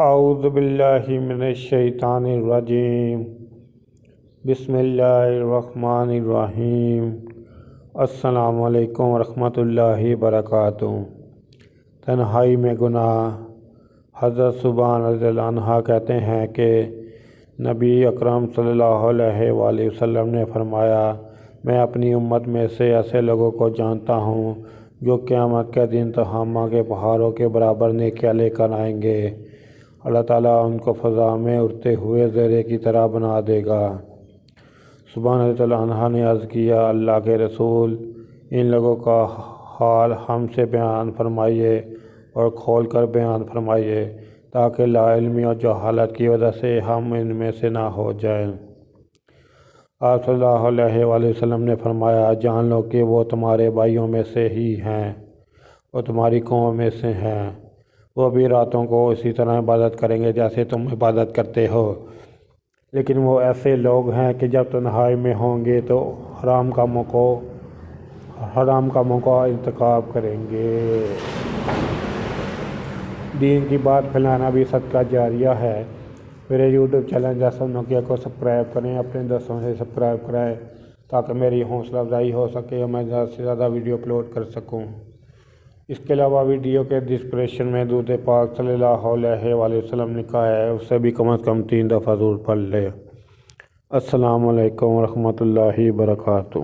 اعوذ باللہ من الشیطان الرجیم بسم اللہ الرحمن الرحیم السلام علیکم ورحمۃ اللہ وبرکاتہ۔ تنہائی میں گناہ۔ حضرت سبحان رضی اللہ عنہ کہتے ہیں کہ نبی اکرم صلی اللہ علیہ وآلہ وسلم نے فرمایا، میں اپنی امت میں سے ایسے لوگوں کو جانتا ہوں جو قیامت کے دن تہامہ کے پہاڑوں کے برابر نیکیاں لے کر آئیں گے۔ اللہ تعالیٰ ان کو فضا میں اڑتے ہوئے زرے کی طرح بنا دے گا۔ سبحان رضی اللہ عنہ نے عرض کیا، اللہ کے رسول، ان لوگوں کا حال ہم سے بیان فرمائیے اور کھول کر بیان فرمائیے تاکہ لا علمی اور جہالت کی وجہ سے ہم ان میں سے نہ ہو جائیں۔ آپ صلی اللہ علیہ وآلہ وسلم نے فرمایا، جان لو کہ وہ تمہارے بھائیوں میں سے ہی ہیں، وہ تمہاری قوم میں سے ہیں، وہ بھی راتوں کو اسی طرح عبادت کریں گے جیسے تم عبادت کرتے ہو، لیکن وہ ایسے لوگ ہیں کہ جب تنہائی میں ہوں گے تو حرام کاموں کا ارتکاب کریں گے۔ دین کی بات پھیلانا بھی صدقہ جاریہ ہے۔ میرے یوٹیوب چینل جیسن نوکیا کو سبسکرائب کریں، اپنے دوستوں سے سبسکرائب کرائیں تاکہ میری حوصلہ افزائی ہو سکے اور میں زیادہ سے زیادہ ویڈیو اپلوڈ کر سکوں۔ اس کے علاوہ ویڈیو کے ڈسکرپشن میں درود پاک صلی اللہ علیہ وآلہ وسلم لکھا ہے، اس سے بھی کم از کم 3 دفعہ ضرور پڑھ لے۔ السلام علیکم ورحمۃ اللہ وبرکاتہ۔